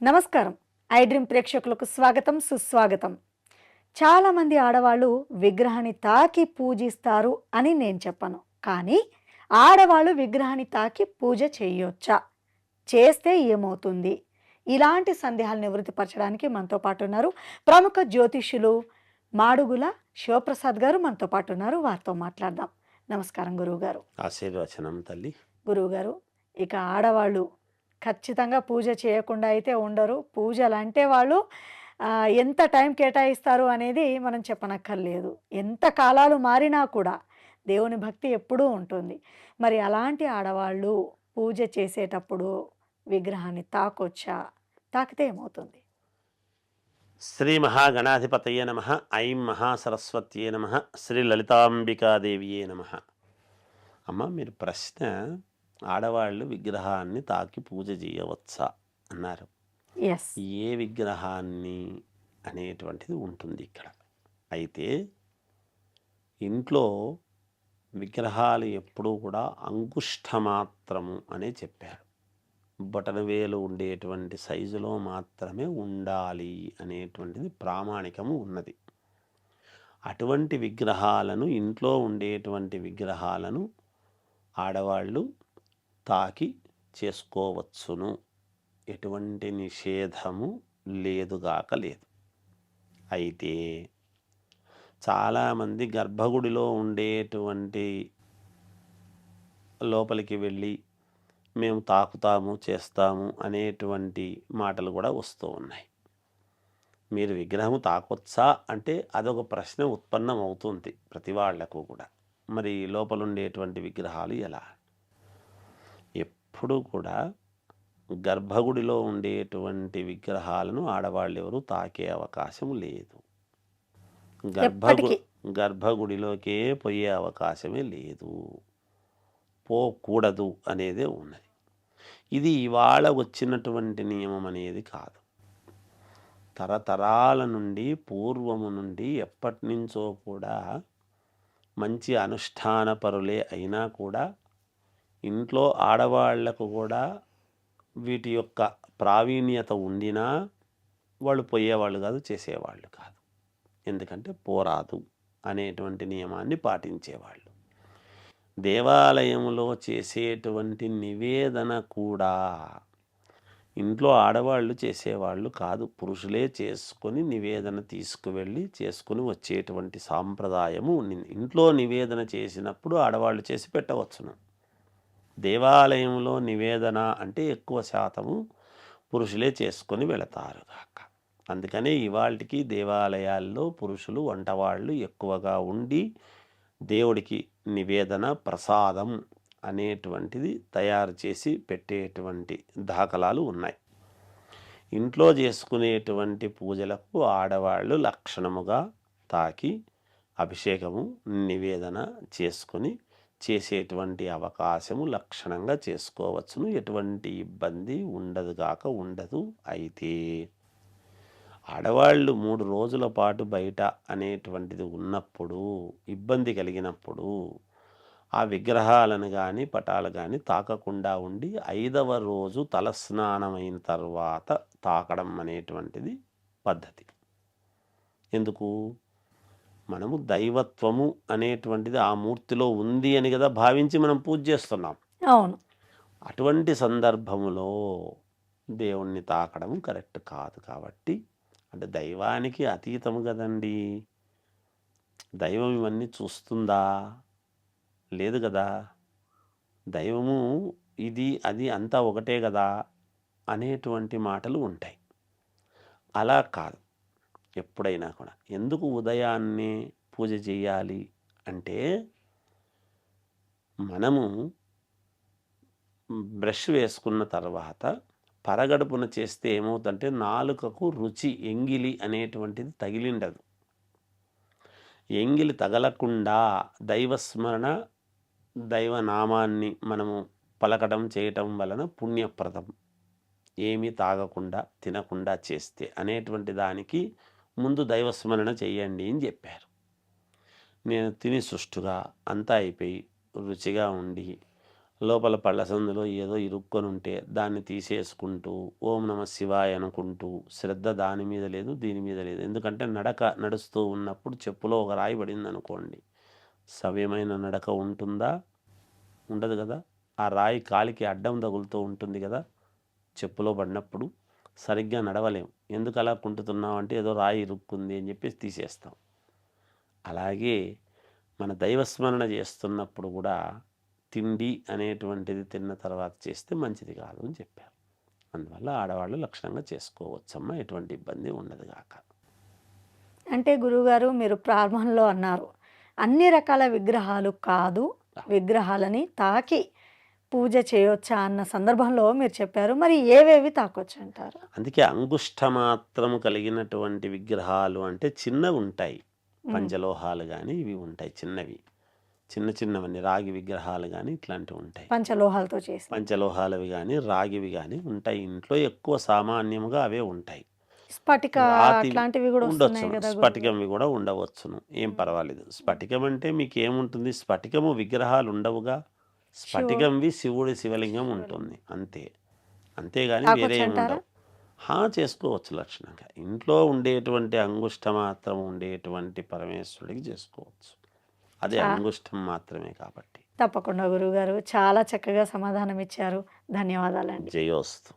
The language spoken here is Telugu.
నమస్కారం. ఐ డ్రీమ్ ప్రేక్షకులకు స్వాగతం, సుస్వాగతం. చాలామంది ఆడవాళ్ళు విగ్రహాన్ని తాకి పూజిస్తారు అని నేను చెప్పను. కానీ ఆడవాళ్ళు విగ్రహాన్ని తాకి పూజ చేయొచ్చా? చేస్తే ఏమవుతుంది? ఇలాంటి సందేహాలు నివృత్తిపరచడానికి మనతో పాటు ఉన్నారు ప్రముఖ జ్యోతిష్యులు మాడుగుల శివప్రసాద్ గారు మనతో పాటు ఉన్నారు. వారితో మాట్లాడదాం. నమస్కారం గురువుగారు. ఆశీర్వచనం తల్లి. గురువుగారు, ఇక ఆడవాళ్ళు ఖచ్చితంగా పూజ చేయకుండా అయితే ఉండరు. పూజలంటే వాళ్ళు ఎంత టైం కేటాయిస్తారు అనేది మనం చెప్పనక్కర్లేదు. ఎంత కాలాలు మారినా కూడా దేవుని భక్తి ఎప్పుడూ ఉంటుంది. మరి అలాంటి ఆడవాళ్ళు పూజ చేసేటప్పుడు విగ్రహాన్ని తాకొచ్చా? తాకితే ఏమవుతుంది? శ్రీ మహాగణాధిపతయే నమ. ఐం మహాసరస్వత్యే నమ. శ్రీ లలితాంబికాదేవియే నమ. అమ్మ, మీరు ప్రశ్న ఆడవాళ్ళు విగ్రహాన్ని తాకి పూజ చేయవచ్చా అన్నారు. ఎస్. ఏ విగ్రహాన్ని అనేటువంటిది ఉంటుంది ఇక్కడ. అయితే ఇంట్లో విగ్రహాలు ఎప్పుడూ కూడా అంగుష్ఠమాత్రము అనే చెప్పారు. బొటనవేలు ఉండేటువంటి సైజులో మాత్రమే ఉండాలి అనేటువంటిది ప్రామాణికము ఉన్నది. అటువంటి విగ్రహాలను, ఇంట్లో ఉండేటువంటి విగ్రహాలను ఆడవాళ్ళు తాకి చేసుకోవచ్చును. ఎటువంటి నిషేధము లేదుగాక లేదు. అయితే చాలామంది గర్భగుడిలో ఉండేటువంటి లోపలికి వెళ్ళి మేము తాకుతాము, చేస్తాము అనేటువంటి మాటలు కూడా వస్తూ ఉన్నాయి. మీరు విగ్రహం తాకొచ్చా అంటే అదొక ప్రశ్న ఉత్పన్నం అవుతుంది ప్రతి వాళ్లకు కూడా. మరి లోపల ఉండేటువంటి విగ్రహాలు ఎలా? ఎప్పుడూ కూడా గర్భగుడిలో ఉండేటువంటి విగ్రహాలను ఆడవాళ్ళు ఎవరు తాకే అవకాశం లేదు. ఎప్పటికీ గర్భగుడిలోకే పోయే అవకాశమే లేదు. పోకూడదు అనేదే ఉన్నది. ఇది ఇవాళ వచ్చినటువంటి నియమం అనేది కాదు. తరతరాల నుండి, పూర్వము నుండి, ఎప్పటి నుంచో కూడా మంచి అనుష్ఠాన పరులే అయినా కూడా ఇంట్లో ఆడవాళ్లకు కూడా వీటి యొక్క ప్రావీణ్యత ఉండినా వాళ్ళు పోయేవాళ్ళు కాదు, చేసేవాళ్ళు కాదు. ఎందుకంటే పోరాదు అనేటువంటి నియమాన్ని పాటించేవాళ్ళు. దేవాలయంలో చేసేటువంటి నివేదన కూడా ఇంట్లో ఆడవాళ్ళు చేసేవాళ్ళు కాదు, పురుషులే చేసుకొని నివేదన తీసుకువెళ్ళి చేసుకుని వచ్చేటువంటి సాంప్రదాయము ఉండింది. ఇంట్లో నివేదన చేసినప్పుడు ఆడవాళ్ళు చేసి పెట్టవచ్చును. దేవాలయంలో నివేదన అంటే ఎక్కువ శాతము పురుషులే చేసుకొని వెళతారు కాక. అందుకనే ఇవాళకి దేవాలయాల్లో పురుషులు వంటవాళ్ళు ఎక్కువగా ఉండి దేవుడికి నివేదన, ప్రసాదం అనేటువంటిది తయారు చేసి పెట్టేటువంటి దాఖలాలు ఉన్నాయి. ఇంట్లో చేసుకునేటువంటి పూజలకు ఆడవాళ్ళు లక్షణముగా తాకి అభిషేకము, నివేదన చేసుకొని చేసేటువంటి అవకాశము లక్షణంగా చేసుకోవచ్చును. ఎటువంటి ఇబ్బంది ఉండదుగాక ఉండదు. అయితే ఆడవాళ్ళు 3 రోజుల పాటు బయట అనేటువంటిది ఉన్నప్పుడు, ఇబ్బంది కలిగినప్పుడు ఆ విగ్రహాలను కానీ పటాలు కానీ తాకకుండా ఉండి 5వ రోజు తలస్నానమైన తర్వాత తాకడం అనేటువంటిది పద్ధతి. ఎందుకు? మనము దైవత్వము అనేటువంటిది ఆ మూర్తిలో ఉంది అని కదా భావించి మనం పూజ చేస్తున్నాం. అవును. అటువంటి సందర్భములో దేవుణ్ణి తాకడం కరెక్ట్ కాదు. కాబట్టి అంటే దైవానికి అతీతము కదండి. దైవం ఇవన్నీ చూస్తుందా? లేదు కదా. దైవము ఇది అది అంతా ఒకటే కదా అనేటువంటి మాటలు ఉంటాయి. అలా కాదు. ఎప్పుడైనా కూడా ఎందుకు ఉదయాన్నే పూజ చేయాలి అంటే, మనము బ్రష్ వేసుకున్న తర్వాత పరగడుపున చేస్తే ఏమవుతుందంటే నాలుకకు రుచి, ఎంగిలి అనేటువంటిది తగిలిండదు. ఎంగిలి తగలకుండా దైవస్మరణ, దైవనామాన్ని మనము పలకడం చేయటం వలన పుణ్యప్రదం. ఏమీ తాగకుండా తినకుండా చేస్తే అనేటువంటి దానికి ముందు దైవస్మరణ చేయండి అని చెప్పారు. నేను తిని సుష్టుగా అంతా అయిపోయి రుచిగా ఉండి లోపల పళ్ళ సందులో ఏదో ఇరుక్కొని ఉంటే దాన్ని తీసేసుకుంటూ ఓం నమ శివాయ అనుకుంటూ శ్రద్ధ దాని మీద లేదు, దీని మీద లేదు. ఎందుకంటే నడుస్తూ ఉన్నప్పుడు చెప్పులో ఒక రాయి పడింది అనుకోండి, సవ్యమైన నడక ఉంటుందా? ఉండదు కదా. ఆ రాయి కాలికి అడ్డం తగులుతూ ఉంటుంది కదా. చెప్పులో పడినప్పుడు సరిగ్గా నడవలేం. ఎందుకు అలా కుంటుతున్నాం అంటే ఏదో రాయి ఇరుక్కుంది అని చెప్పేసి తీసేస్తాం. అలాగే మన దైవస్మరణ చేస్తున్నప్పుడు కూడా తిండి అనేటువంటిది తిన్న తర్వాత చేస్తే మంచిది కాదు అని చెప్పారు. అందువల్ల ఆడవాళ్ళు లక్షణంగా చేసుకోవచ్చమ్మా, ఎటువంటి ఇబ్బంది ఉండదు గాక. అంటే గురువుగారు మీరు ప్రారంభంలో అన్నారు, అన్ని రకాల విగ్రహాలు కాదు, విగ్రహాలని తాకి పూజ చేయొచ్చా అన్న సందర్భంలో మీరు చెప్పారు. మరి ఏవేవి తాకొచ్చంటారు? అందుకే అంగుష్ట మాత్రము కలిగినటువంటి విగ్రహాలు అంటే చిన్నవి ఉంటాయి. హ్మ్. పంచలోహాలు కానీ ఇవి ఉంటాయి చిన్నవి, చిన్న చిన్నవన్నీ రాగి విగ్రహాలు కానీ ఇట్లాంటివి ఉంటాయి. పంచలోహాలతో చేసి. పంచలోహాలవి కానీ రాగివి కానీ ఉంటాయి. ఇంట్లో ఎక్కువ సామాన్యముగా అవే ఉంటాయి. స్ఫటిక రాతి అట్లాంటివి గూడా వస్తున్నాయి ఉండొచ్చును, గదా గురువుగారు. స్ఫటికంవి కూడా ఉండవచ్చును, ఏం పర్వాలేదు. స్ఫటికం అంటే మీకేముంటుంది, స్ఫటికము విగ్రహాలు ఉండవుగా. స్ఫటికంవి శివుడి శివలింగం ఉంటుంది అంతే, అంతేగాని వేరే ఏమి తాకొచ్చంటారా? ఉండవు. చేసుకోవచ్చు లక్షణంగా. ఇంట్లో ఉండేటువంటి అంగుష్టం మాత్రం ఉండేటువంటి పరమేశ్వరుడికి చేసుకోవచ్చు. అదే చా అంగుష్టం మాత్రమే కాబట్టి. తప్పకుండా గురువుగారు. చాలా చక్కగా సమాధానం ఇచ్చారు. ధన్యవాదాలండి. జయోస్తు.